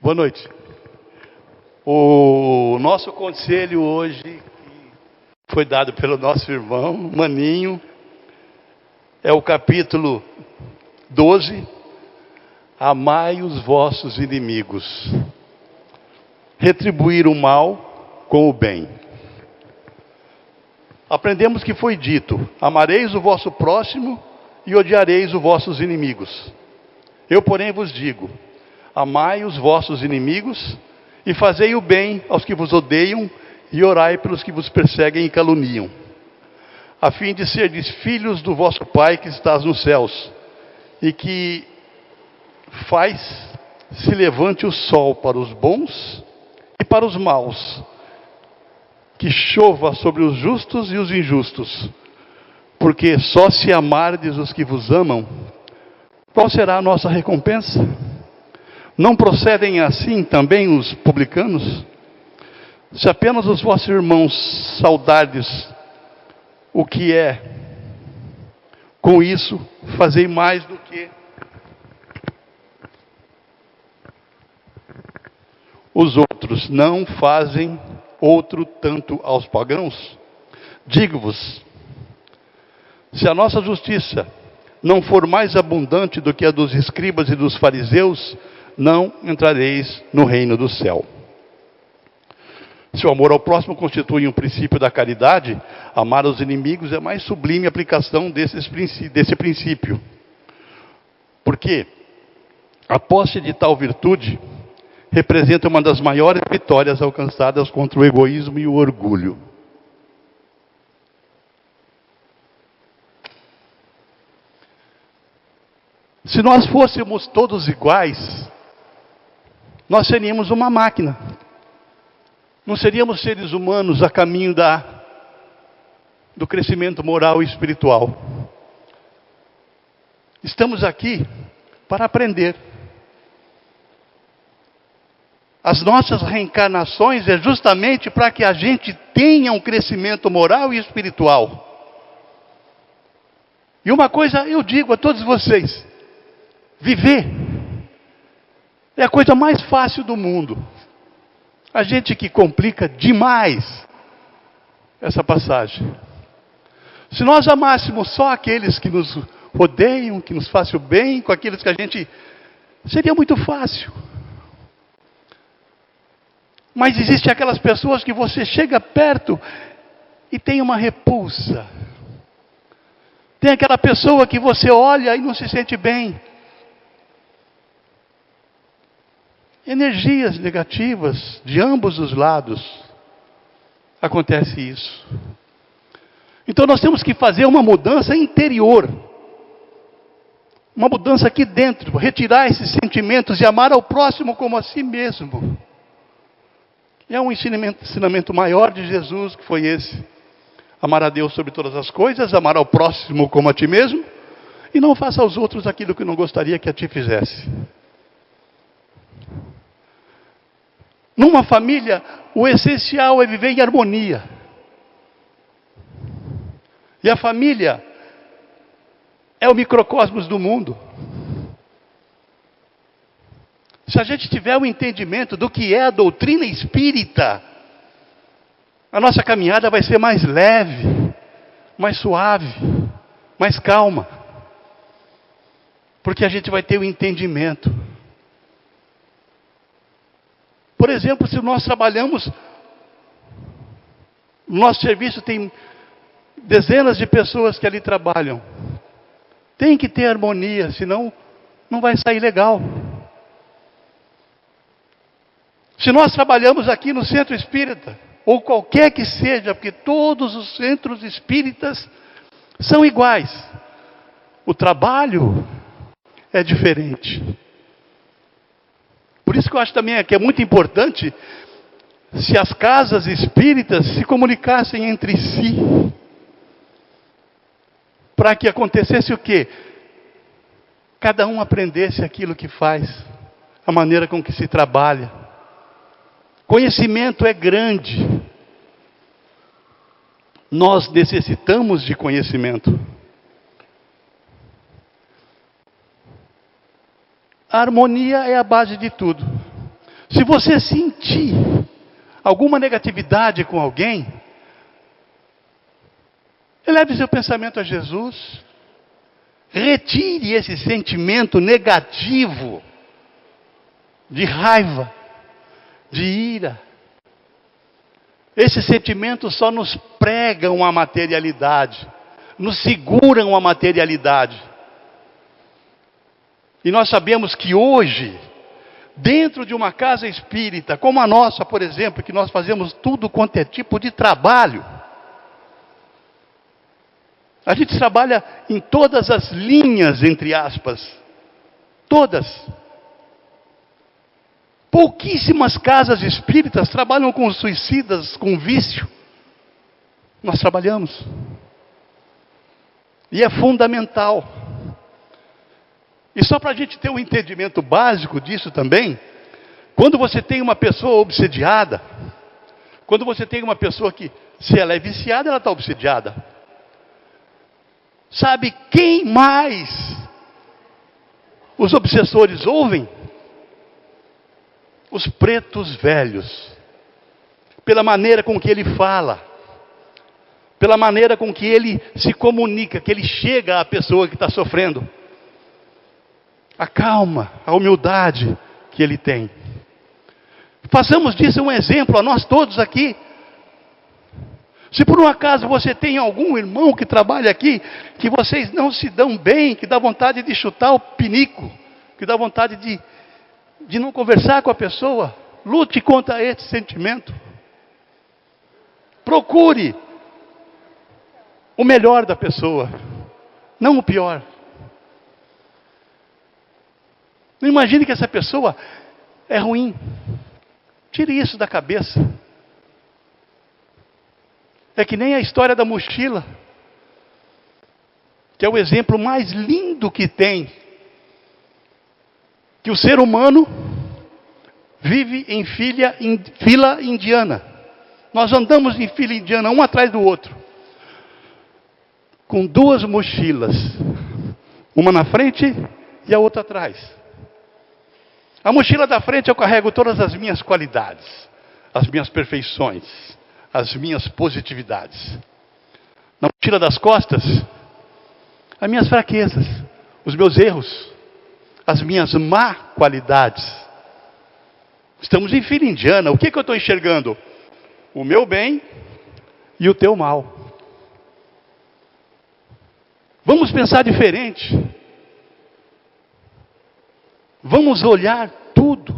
Boa noite. O nosso conselho hoje, foi dado pelo nosso irmão Maninho, é o capítulo 12, amai os vossos inimigos, retribuir o mal com o bem. Aprendemos que foi dito, amareis o vosso próximo e odiareis os vossos inimigos. Eu, porém, vos digo, amai os vossos inimigos e fazei o bem aos que vos odeiam e orai pelos que vos perseguem e caluniam, a fim de serdes filhos do vosso Pai que estás nos céus, e que faz se levante o sol para os bons e para os maus, que chova sobre os justos e os injustos, porque só se amardes os que vos amam, qual será a nossa recompensa? Não procedem assim também os publicanos? Se apenas os vossos irmãos saudardes o que é, com isso fazei mais do que os outros, não fazem outro tanto aos pagãos? Digo-vos, se a nossa justiça não for mais abundante do que a dos escribas e dos fariseus, não entrareis no reino do céu. Se o amor ao próximo constitui um princípio da caridade, amar os inimigos é a mais sublime aplicação desse princípio. Porque a posse de tal virtude representa uma das maiores vitórias alcançadas contra o egoísmo e o orgulho. Se nós fôssemos todos iguais, nós seríamos uma máquina. Não seríamos seres humanos a caminho do crescimento moral e espiritual. Estamos aqui para aprender. As nossas reencarnações é justamente para que a gente tenha um crescimento moral e espiritual. E uma coisa eu digo a todos vocês: viver é a coisa mais fácil do mundo. A gente que complica demais essa passagem. Se nós amássemos só aqueles que nos rodeiam, que nos fazem o bem, com aqueles que a gente... seria muito fácil. Mas existem aquelas pessoas que você chega perto e tem uma repulsa. Tem aquela pessoa que você olha e não se sente bem. Energias negativas de ambos os lados. Acontece isso. Então nós temos que fazer uma mudança interior. Uma mudança aqui dentro. Retirar esses sentimentos e amar ao próximo como a si mesmo. É um ensinamento maior de Jesus, que foi esse. Amar a Deus sobre todas as coisas, amar ao próximo como a ti mesmo, e não faça aos outros aquilo que não gostaria que a ti fizesse. Numa família, o essencial é viver em harmonia. E a família é o microcosmos do mundo. Se a gente tiver o entendimento do que é a doutrina espírita, a nossa caminhada vai ser mais leve, mais suave, mais calma. Porque a gente vai ter o entendimento. Por exemplo, se nós trabalhamos, no nosso serviço tem dezenas de pessoas que ali trabalham. Tem que ter harmonia, senão não vai sair legal. Se nós trabalhamos aqui no centro espírita, ou qualquer que seja, porque todos os centros espíritas são iguais. O trabalho é diferente. Por isso que eu acho também que é muito importante se as casas espíritas se comunicassem entre si. Para que acontecesse o quê? Cada um aprendesse aquilo que faz, a maneira com que se trabalha. Conhecimento é grande. Nós necessitamos de conhecimento. A harmonia é a base de tudo. Se você sentir alguma negatividade com alguém, eleve seu pensamento a Jesus. Retire esse sentimento negativo de raiva, de ira. Esses sentimentos só nos pregam a materialidade, nos seguram a materialidade. E nós sabemos que hoje, dentro de uma casa espírita, como a nossa, por exemplo, que nós fazemos tudo quanto é tipo de trabalho, a gente trabalha em todas as linhas, entre aspas. Todas. Pouquíssimas casas espíritas trabalham com suicidas, com vício. Nós trabalhamos. E é fundamental. E só para a gente ter um entendimento básico disso também, quando você tem uma pessoa obsediada, quando você tem uma pessoa que, se ela é viciada, ela está obsediada. Sabe quem mais os obsessores ouvem? Os pretos velhos. Pela maneira com que ele fala, pela maneira com que ele se comunica, que ele chega à pessoa que está sofrendo. A calma, a humildade que ele tem. Façamos disso um exemplo a nós todos aqui. Se por um acaso você tem algum irmão que trabalha aqui, que vocês não se dão bem, que dá vontade de chutar o pinico, que dá vontade de não conversar com a pessoa, lute contra esse sentimento. Procure o melhor da pessoa, não o pior. Não imagine que essa pessoa é ruim. Tire isso da cabeça. É que nem a história da mochila, que é o exemplo mais lindo que tem. Que o ser humano vive em fila indiana. Nós andamos em fila indiana, um atrás do outro. Com duas mochilas. Uma na frente e a outra atrás. A mochila da frente eu carrego todas as minhas qualidades, as minhas perfeições, as minhas positividades. Na mochila das costas, as minhas fraquezas, os meus erros, as minhas má qualidades. Estamos em fila indiana. O que eu estou enxergando? O meu bem e o teu mal. Vamos pensar diferente. Vamos olhar tudo.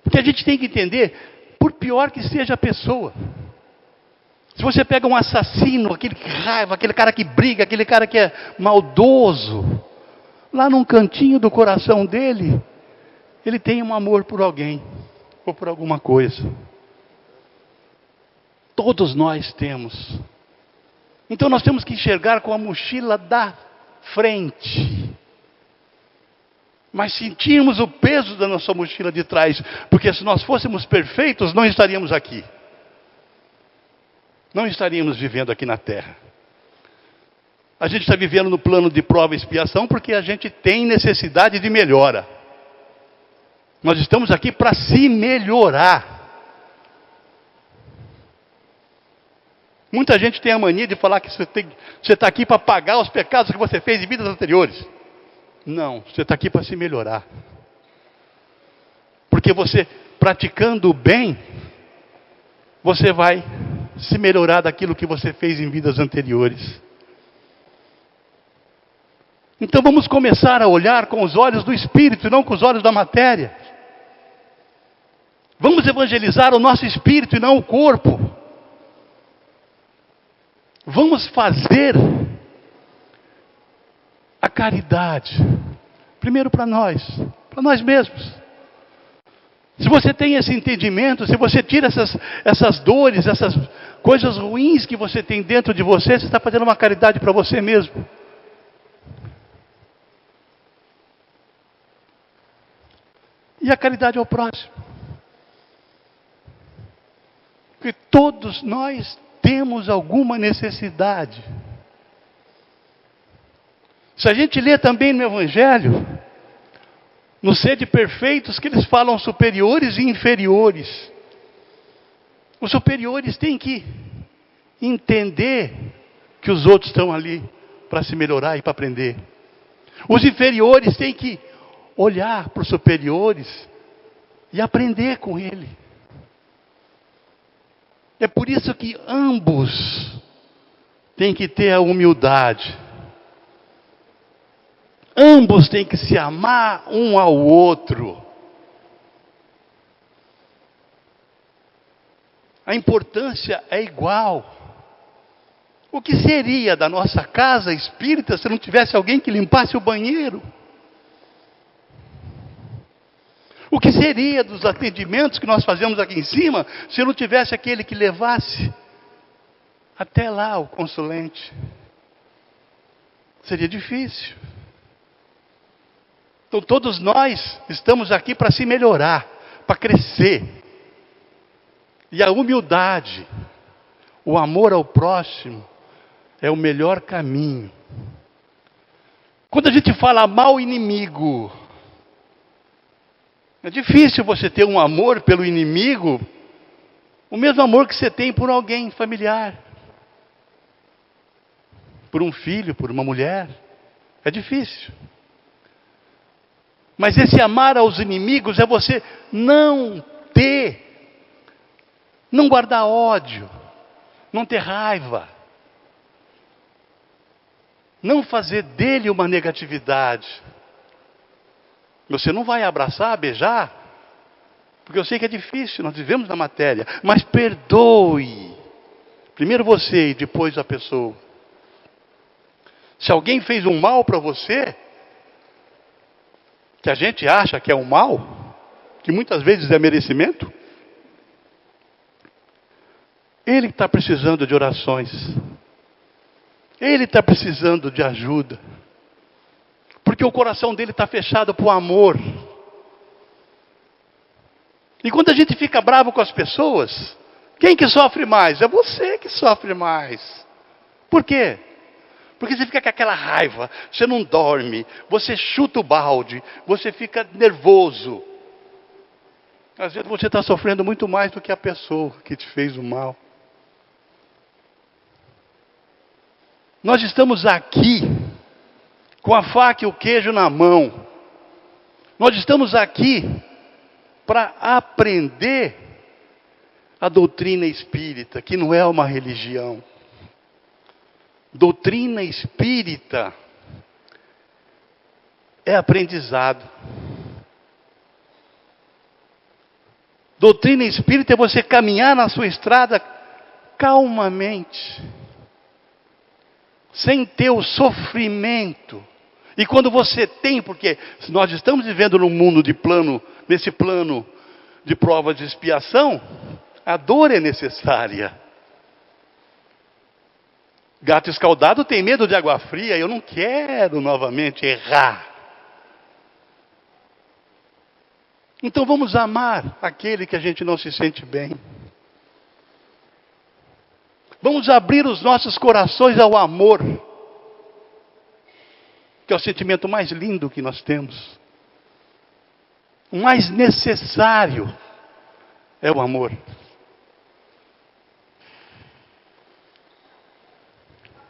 Porque a gente tem que entender, por pior que seja a pessoa. Se você pega um assassino, aquele que raiva, aquele cara que briga, aquele cara que é maldoso, lá num cantinho do coração dele, ele tem um amor por alguém, ou por alguma coisa. Todos nós temos. Então nós temos que enxergar com a mochila da frente. Mas sentirmos o peso da nossa mochila de trás. Porque se nós fôssemos perfeitos, não estaríamos aqui. Não estaríamos vivendo aqui na terra. A gente está vivendo no plano de prova e expiação porque a gente tem necessidade de melhora. Nós estamos aqui para se melhorar. Muita gente tem a mania de falar que você está aqui para pagar os pecados que você fez em vidas anteriores. Não, você está aqui para se melhorar. Porque você, praticando o bem, você vai se melhorar daquilo que você fez em vidas anteriores. Então vamos começar a olhar com os olhos do Espírito e não com os olhos da matéria. Vamos evangelizar o nosso espírito e não o corpo. Vamos fazer a caridade, primeiro para nós mesmos. Se você tem esse entendimento, se você tira essas dores, essas coisas ruins que você tem dentro de você, você está fazendo uma caridade para você mesmo. E a caridade ao próximo. Porque todos nós temos alguma necessidade. Se a gente lê também no Evangelho, No sede perfeitos que eles falam superiores e inferiores. Os superiores têm que entender que os outros estão ali para se melhorar e para aprender. Os inferiores têm que olhar para os superiores e aprender com ele. É por isso que ambos têm que ter a humildade. Ambos têm que se amar um ao outro. A importância é igual. O que seria da nossa casa espírita se não tivesse alguém que limpasse o banheiro? O que seria dos atendimentos que nós fazemos aqui em cima se não tivesse aquele que levasse até lá o consulente? Seria difícil. Então todos nós estamos aqui para se melhorar, para crescer. E a humildade, o amor ao próximo, é o melhor caminho. Quando a gente fala mal inimigo, é difícil você ter um amor pelo inimigo, o mesmo amor que você tem por alguém familiar. Por um filho, por uma mulher. É difícil. Mas esse amar aos inimigos é você não guardar ódio, não ter raiva, não fazer dele uma negatividade. Você não vai abraçar, beijar, porque eu sei que é difícil, nós vivemos na matéria, mas perdoe, primeiro você e depois a pessoa. Se alguém fez um mal para você, que a gente acha que é um mal, que muitas vezes é merecimento, ele está precisando de orações, ele está precisando de ajuda, porque o coração dele está fechado para o amor. E quando a gente fica bravo com as pessoas, quem que sofre mais? É você que sofre mais. Por quê? Porque você fica com aquela raiva, você não dorme, você chuta o balde, você fica nervoso. Às vezes você está sofrendo muito mais do que a pessoa que te fez o mal. Nós estamos aqui com a faca e o queijo na mão. Nós estamos aqui para aprender a doutrina espírita, que não é uma religião. Doutrina espírita é aprendizado. Doutrina espírita é você caminhar na sua estrada calmamente, sem ter o sofrimento. E quando você tem, porque nós estamos vivendo num mundo nesse plano de prova de expiação, a dor é necessária. Gato escaldado tem medo de água fria, eu não quero novamente errar. Então vamos amar aquele que a gente não se sente bem. Vamos abrir os nossos corações ao amor, que é o sentimento mais lindo que nós temos. O mais necessário é o amor.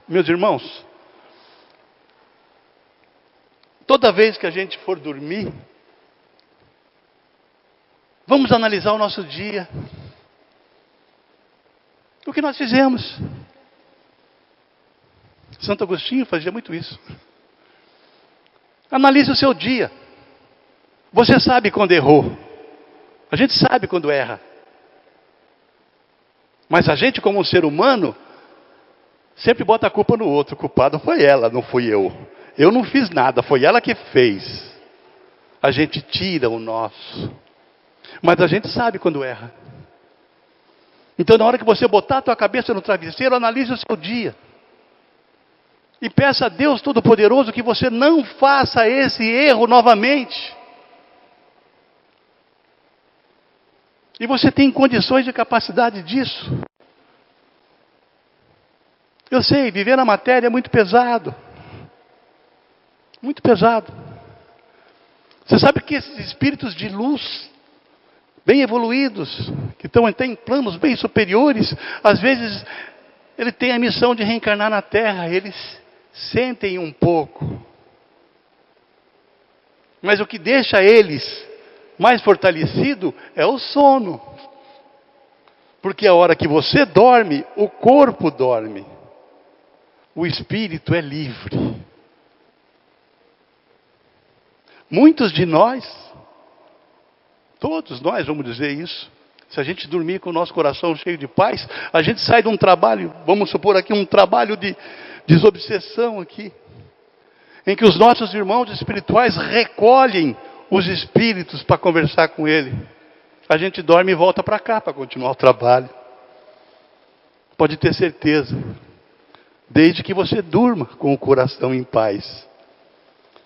Meus irmãos, toda vez que a gente for dormir, vamos analisar o nosso dia. O que nós fizemos. Santo Agostinho fazia muito isso. Analise o seu dia. Você sabe quando errou. A gente sabe quando erra. Mas a gente, como um ser humano, sempre bota a culpa no outro. O culpado foi ela, não fui eu. Eu não fiz nada, foi ela que fez. A gente tira o nosso. Mas a gente sabe quando erra. Então, na hora que você botar a tua cabeça no travesseiro, analise o seu dia. E peça a Deus Todo-Poderoso que você não faça esse erro novamente. E você tem condições e capacidade disso. Eu sei, viver na matéria é muito pesado. Muito pesado. Você sabe que esses espíritos de luz, bem evoluídos, que estão até em planos bem superiores, às vezes ele tem a missão de reencarnar na Terra, eles sentem um pouco. Mas o que deixa eles mais fortalecido é o sono. Porque a hora que você dorme, o corpo dorme. O espírito é livre. Muitos de nós, todos nós vamos dizer isso, se a gente dormir com o nosso coração cheio de paz, a gente sai de um trabalho, vamos supor aqui um trabalho de desobsessão aqui, em que os nossos irmãos espirituais recolhem os espíritos para conversar com ele. A gente dorme e volta para cá para continuar o trabalho. Pode ter certeza, desde que você durma com o coração em paz.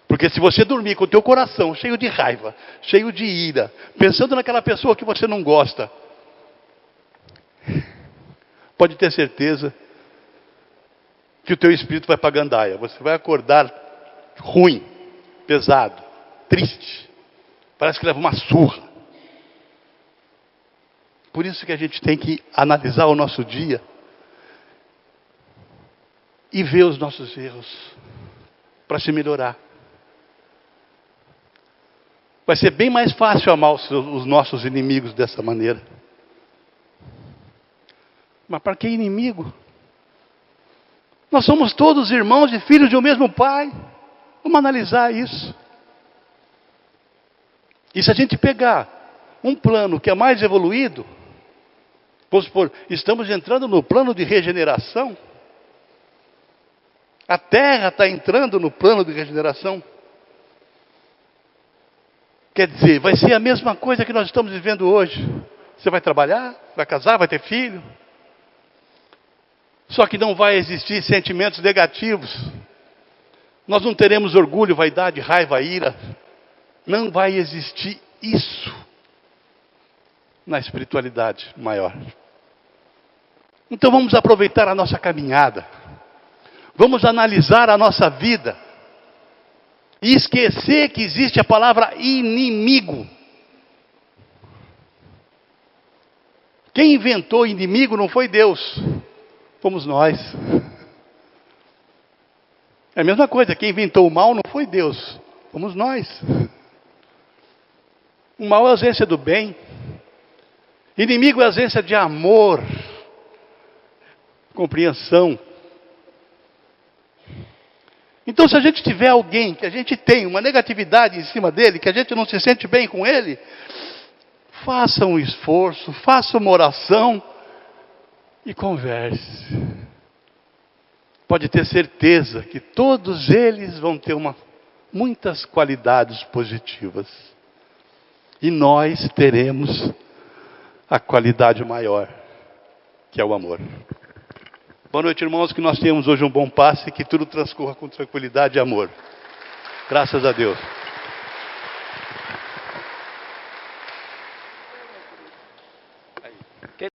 Porque se você dormir com o teu coração cheio de raiva, cheio de ira, pensando naquela pessoa que você não gosta, pode ter certeza que o teu espírito vai para a gandaia. Você vai acordar ruim, pesado, triste. Parece que leva uma surra. Por isso que a gente tem que analisar o nosso dia e ver os nossos erros para se melhorar. Vai ser bem mais fácil amar os nossos inimigos dessa maneira. Mas para que inimigo? Nós somos todos irmãos e filhos de um mesmo pai. Vamos analisar isso. E se a gente pegar um plano que é mais evoluído, vamos supor, estamos entrando no plano de regeneração. A Terra está entrando no plano de regeneração. Quer dizer, vai ser a mesma coisa que nós estamos vivendo hoje. Você vai trabalhar, vai casar, vai ter filho. Só que não vai existir sentimentos negativos. Nós não teremos orgulho, vaidade, raiva, ira. Não vai existir isso na espiritualidade maior. Então vamos aproveitar a nossa caminhada. Vamos analisar a nossa vida. E esquecer que existe a palavra inimigo. Quem inventou inimigo não foi Deus. Fomos nós. É a mesma coisa, quem inventou o mal não foi Deus. Fomos nós. O mal é a ausência do bem. Inimigo é a ausência de amor. Compreensão. Então se a gente tiver alguém que a gente tem uma negatividade em cima dele, que a gente não se sente bem com ele, faça um esforço, faça uma oração e converse. Pode ter certeza que todos eles vão ter muitas qualidades positivas. E nós teremos a qualidade maior, que é o amor. Boa noite, irmãos, que nós tenhamos hoje um bom passe e que tudo transcorra com tranquilidade e amor. Graças a Deus.